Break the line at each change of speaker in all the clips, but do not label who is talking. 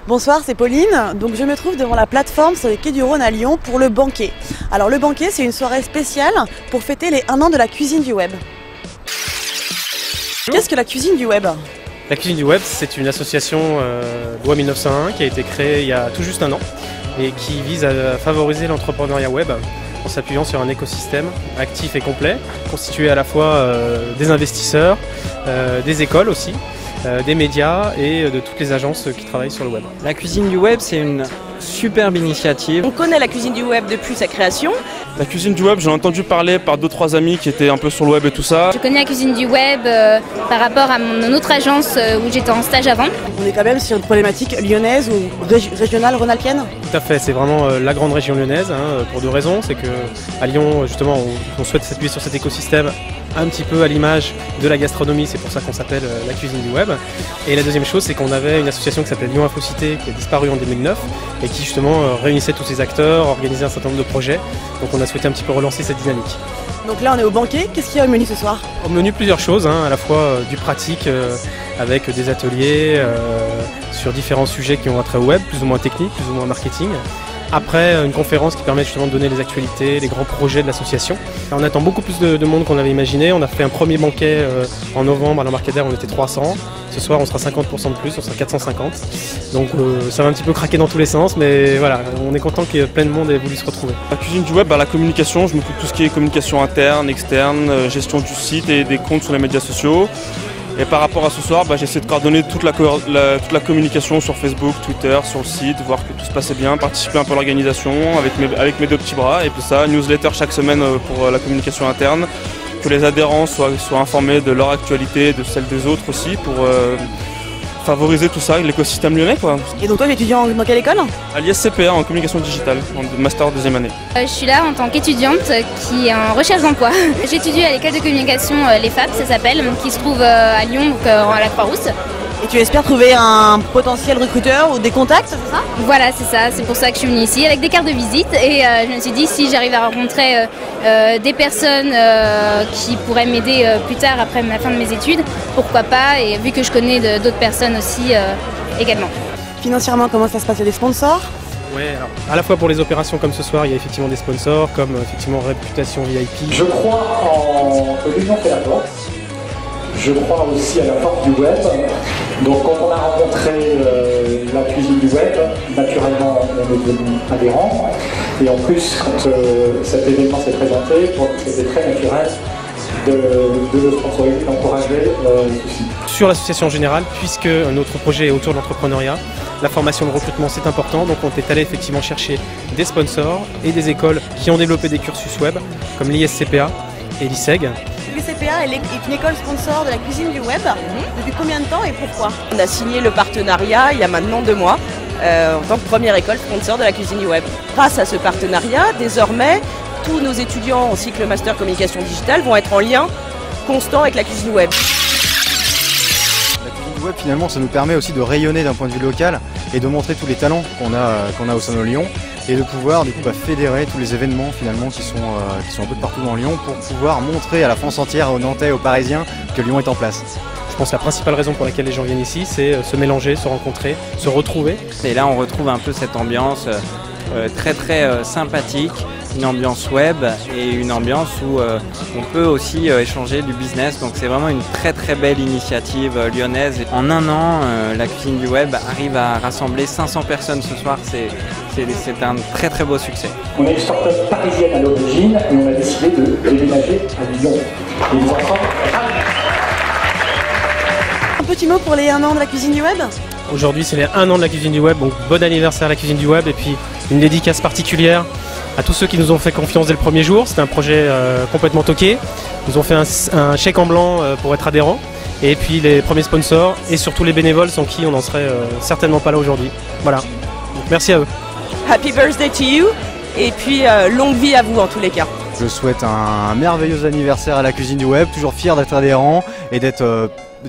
Bonsoir, c'est Pauline. Donc je me trouve devant la plateforme sur les quais du Rhône à Lyon pour le banquet. Alors le banquet, c'est une soirée spéciale pour fêter les 1 an de la cuisine du web. Qu'est-ce que la cuisine du web ?
La cuisine du web, c'est une association loi 1901 qui a été créée il y a tout juste 1 an et qui vise à favoriser l'entrepreneuriat web en s'appuyant sur un écosystème actif et complet, constitué à la fois des investisseurs, des écoles aussi, des médias et de toutes les agences qui travaillent sur le web.
La cuisine du web, c'est une superbe initiative.
On connaît la cuisine du web depuis sa création.
La cuisine du web, j'en ai entendu parler par 2-3 amis qui étaient un peu sur le web et tout ça.
Je connais la cuisine du web par rapport à mon autre agence où j'étais en stage avant.
On est quand même sur une problématique lyonnaise ou régionale rhône-alpienne ?
Tout à fait, c'est vraiment la grande région lyonnaise pour 2 raisons. C'est qu'à Lyon, justement, on souhaite s'appuyer sur cet écosystème un petit peu à l'image de la gastronomie, c'est pour ça qu'on s'appelle la cuisine du web. Et la deuxième chose, c'est qu'on avait une association qui s'appelle Lyon Infocité qui a disparu en 2009 et qui justement réunissait tous ces acteurs, organisait un certain nombre de projets. Donc on a souhaité un petit peu relancer cette dynamique.
Donc là on est au banquet, qu'est-ce qu'il y a au menu ce soir ?
Au menu plusieurs choses, à la fois du pratique avec des ateliers sur différents sujets qui ont trait au web, plus ou moins technique, plus ou moins marketing. Après, une conférence qui permet justement de donner les actualités, les grands projets de l'association. On attend beaucoup plus de monde qu'on avait imaginé. On a fait un premier banquet en novembre à l'Embarcadère, on était 300. Ce soir, on sera 50% de plus, on sera 450. Donc ça va un petit peu craquer dans tous les sens, mais voilà, on est content que plein de monde ait voulu se retrouver.
La cuisine du web, la communication, je m'occupe de tout ce qui est communication interne, externe, gestion du site et des comptes sur les médias sociaux. Et par rapport à ce soir, j'essaie de coordonner toute la communication sur Facebook, Twitter, sur le site, voir que tout se passait bien, participer un peu à l'organisation avec mes 2 petits bras. Et puis ça, newsletter chaque semaine pour la communication interne, que les adhérents soient informés de leur actualité et de celle des autres aussi pour favoriser tout ça, l'écosystème lyonnais, quoi.
Et donc toi tu es étudiant dans quelle école ?
À l'ISCPA en communication digitale, en master 2e année.
Je suis là en tant qu'étudiante qui est en recherche d'emploi. J'étudie à l'école de communication Les Fab, ça s'appelle, qui se trouve à Lyon, donc à la Croix-Rousse.
Et tu espères trouver un potentiel recruteur ou des contacts, c'est ça ?
Voilà, c'est ça, c'est pour ça que je suis venue ici avec des cartes de visite et je me suis dit si j'arrive à rencontrer des personnes qui pourraient m'aider plus tard après la fin de mes études, pourquoi pas, et vu que je connais d'autres personnes aussi également.
Financièrement, comment ça se passe ? Il y a des sponsors ?
Oui, alors à la fois pour les opérations comme ce soir, il y a effectivement des sponsors, comme effectivement Réputation VIP.
Je crois que l'union fait la force. Je crois aussi à la force du web. Donc quand on a rencontré la cuisine du web, naturellement on est devenu adhérent. Et en plus, quand cet événement s'est présenté, pour nous c'était très naturel de le sponsoriser, d'encourager ceci.
Sur l'association générale, puisque notre projet est autour de l'entrepreneuriat, la formation de recrutement c'est important, donc on est allé effectivement chercher des sponsors et des écoles qui ont développé des cursus web, comme l'ISCPA et l'ISEG.
L'ISCPA est une école sponsor de la cuisine du web. Depuis combien de temps et pourquoi ?
On a signé le partenariat il y a maintenant 2 mois en tant que première école sponsor de la cuisine du web. Grâce à ce partenariat, désormais, tous nos étudiants en cycle master communication digitale vont être en lien constant avec la cuisine web.
La cuisine du web, finalement, ça nous permet aussi de rayonner d'un point de vue local et de montrer tous les talents qu'on a au sein de Lyon et de pouvoir du coup fédérer tous les événements finalement qui sont un peu de partout dans Lyon pour pouvoir montrer à la France entière, aux Nantais, aux Parisiens que Lyon est en place.
Je pense que la principale raison pour laquelle les gens viennent ici, c'est se mélanger, se rencontrer, se retrouver.
Et là, on retrouve un peu cette ambiance très sympathique, une ambiance web et une ambiance où on peut aussi échanger du business. Donc c'est vraiment une très belle initiative lyonnaise. En 1 an, la cuisine du web arrive à rassembler 500 personnes ce soir. C'est un très beau succès.
On est une start-up parisienne à l'origine et on a décidé de déménager à Lyon. Et les enfants,
Un petit mot pour les 1 an de la cuisine du web ?
Aujourd'hui c'est les 1 an de la cuisine du web, donc bon anniversaire à la cuisine du web et puis une dédicace particulière à tous ceux qui nous ont fait confiance dès le premier jour. C'était un projet complètement toqué. Ils nous ont fait un chèque en blanc pour être adhérents. Et puis les premiers sponsors et surtout les bénévoles sans qui on n'en serait certainement pas là aujourd'hui. Voilà, donc merci à eux.
Happy birthday to you et puis longue vie à vous en tous les cas.
Je souhaite un merveilleux anniversaire à la cuisine du web, toujours fier d'être adhérent et de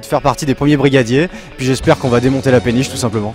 faire partie des premiers brigadiers. Puis j'espère qu'on va démonter la péniche tout simplement.